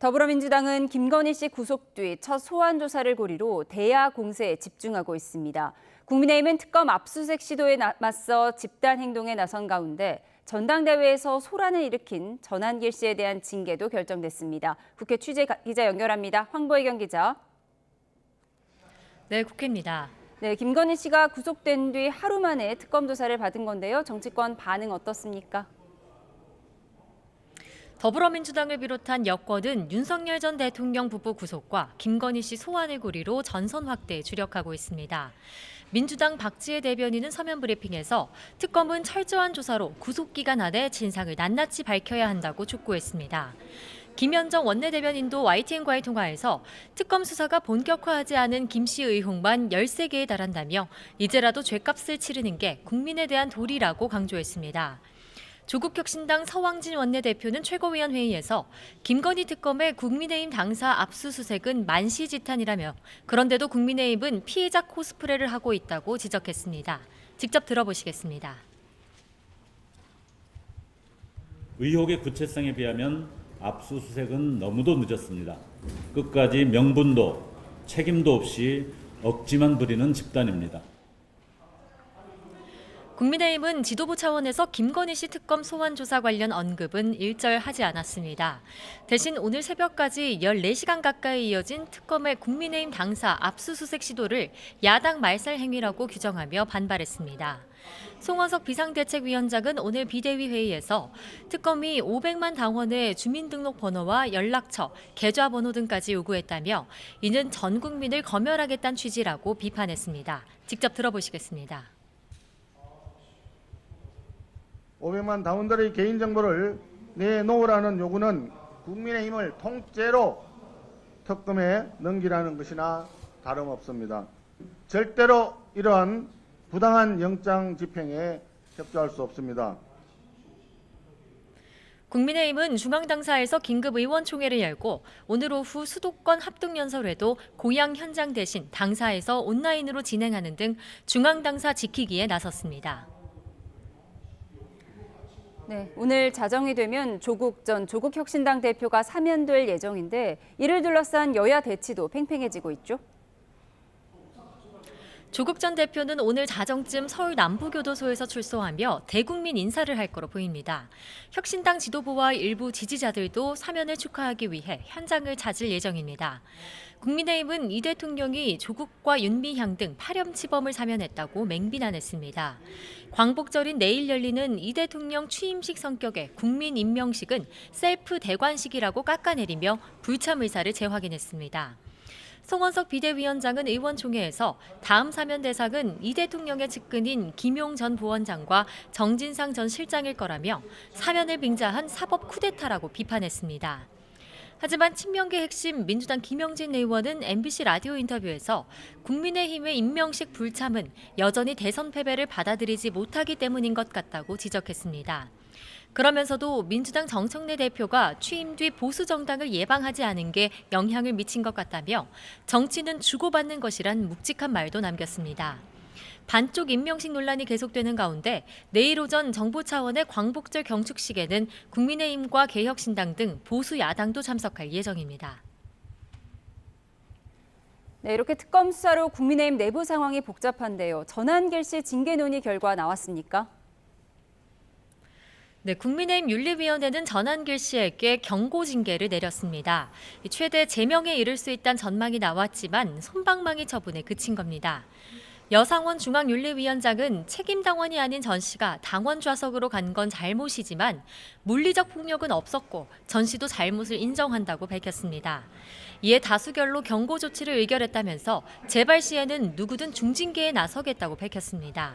더불어민주당은 김건희 씨 구속 뒤 첫 소환 조사를 고리로 대야 공세에 집중하고 있습니다. 국민의힘은 특검 압수수색 시도에 맞서 집단 행동에 나선 가운데 전당대회에서 소란을 일으킨 전한길 씨에 대한 징계도 결정됐습니다. 국회 취재 기자 연결합니다. 황보혜경 기자. 네, 국회입니다. 네, 김건희 씨가 구속된 뒤 하루 만에 특검 조사를 받은 건데요. 정치권 반응 어떻습니까? 더불어민주당을 비롯한 여권은 윤석열 전 대통령 부부 구속과 김건희 씨 소환을 고리로 전선 확대에 주력하고 있습니다. 민주당 박지혜 대변인은 서면 브리핑에서 특검은 철저한 조사로 구속기간 안에 진상을 낱낱이 밝혀야 한다고 촉구했습니다. 김현정 원내대변인도 YTN과의 통화에서 특검 수사가 본격화하지 않은 김 씨 의혹만 13개에 달한다며 이제라도 죗값을 치르는 게 국민에 대한 도리라고 강조했습니다. 조국혁신당 서왕진 원내대표는 최고위원회의에서 김건희 특검의 국민의힘 당사 압수수색은 만시지탄이라며 그런데도 국민의힘은 피해자 코스프레를 하고 있다고 지적했습니다. 직접 들어보시겠습니다. 의혹의 구체성에 비하면 압수수색은 너무도 늦었습니다. 끝까지 명분도 책임도 없이 억지만 부리는 집단입니다. 국민의힘은 지도부 차원에서 김건희 씨 특검 소환 조사 관련 언급은 일절하지 않았습니다. 대신 오늘 새벽까지 14시간 가까이 이어진 특검의 국민의힘 당사 압수수색 시도를 야당 말살 행위라고 규정하며 반발했습니다. 송원석 비상대책위원장은 오늘 비대위 회의에서 특검이 500만 당원의 주민등록번호와 연락처, 계좌번호 등까지 요구했다며 이는 전 국민을 검열하겠다는 취지라고 비판했습니다. 직접 들어보시겠습니다. 500만 당원들의 개인정보를 내놓으라는 요구는 국민의힘을 통째로 특검에 넘기라는 것이나 다름없습니다. 절대로 이러한 부당한 영장 집행에 협조할 수 없습니다. 국민의힘은 중앙당사에서 긴급 의원총회를 열고 오늘 오후 수도권 합동연설회도 고향 현장 대신 당사에서 온라인으로 진행하는 등 중앙당사 지키기에 나섰습니다. 네, 오늘 자정이 되면 조국 전 조국혁신당 대표가 사면될 예정인데 이를 둘러싼 여야 대치도 팽팽해지고 있죠. 조국 전 대표는 오늘 자정쯤 서울 남부교도소에서 출소하며 대국민 인사를 할 거로 보입니다. 혁신당 지도부와 일부 지지자들도 사면을 축하하기 위해 현장을 찾을 예정입니다. 국민의힘은 이 대통령이 조국과 윤미향 등 파렴치범을 사면했다고 맹비난했습니다. 광복절인 내일 열리는 이 대통령 취임식 성격의 국민 임명식은 셀프 대관식이라고 깎아내리며 불참 의사를 재확인했습니다. 송원석 비대위원장은 의원총회에서 다음 사면 대상은 이 대통령의 측근인 김용 전 부원장과 정진상 전 실장일 거라며 사면을 빙자한 사법 쿠데타라고 비판했습니다. 하지만 친명계 핵심 민주당 김영진 의원은 MBC 라디오 인터뷰에서 국민의힘의 임명식 불참은 여전히 대선 패배를 받아들이지 못하기 때문인 것 같다고 지적했습니다. 그러면서도 민주당 정청래 대표가 취임 뒤 보수 정당을 예방하지 않은 게 영향을 미친 것 같다며 정치는 주고받는 것이란 묵직한 말도 남겼습니다. 반쪽 임명식 논란이 계속되는 가운데 내일 오전 정부 차원의 광복절 경축식에는 국민의힘과 개혁신당 등 보수 야당도 참석할 예정입니다. 네, 이렇게 특검 수사로 국민의힘 내부 상황이 복잡한데요. 전한길 씨 징계 논의 결과 나왔습니까? 네, 국민의힘 윤리위원회는 전한길 씨에게 경고 징계를 내렸습니다. 최대 제명에 이를 수 있다는 전망이 나왔지만 솜방망이 처분에 그친 겁니다. 여상원 중앙윤리위원장은 책임 당원이 아닌 전 씨가 당원 좌석으로 간 건 잘못이지만 물리적 폭력은 없었고 전 씨도 잘못을 인정한다고 밝혔습니다. 이에 다수결로 경고 조치를 의결했다면서 재발 시에는 누구든 중징계에 나서겠다고 밝혔습니다.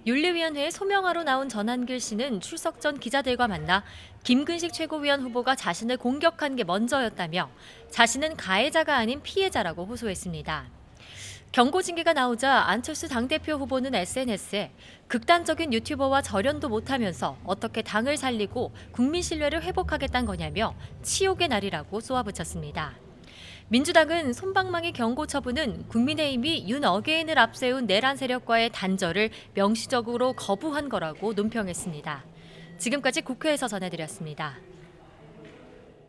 윤리위원회에 소명하러 나온 전한길 씨는 출석 전 기자들과 만나 김근식 최고위원 후보가 자신을 공격한 게 먼저였다며 자신은 가해자가 아닌 피해자라고 호소했습니다. 경고 징계가 나오자 안철수 당대표 후보는 SNS에 극단적인 유튜버와 절연도 못하면서 어떻게 당을 살리고 국민 신뢰를 회복하겠다는 거냐며 치욕의 날이라고 쏘아붙였습니다. 민주당은 솜방망이 경고 처분은 국민의힘이 윤 어게인을 앞세운 내란 세력과의 단절을 명시적으로 거부한 거라고 논평했습니다. 지금까지 국회에서 전해드렸습니다.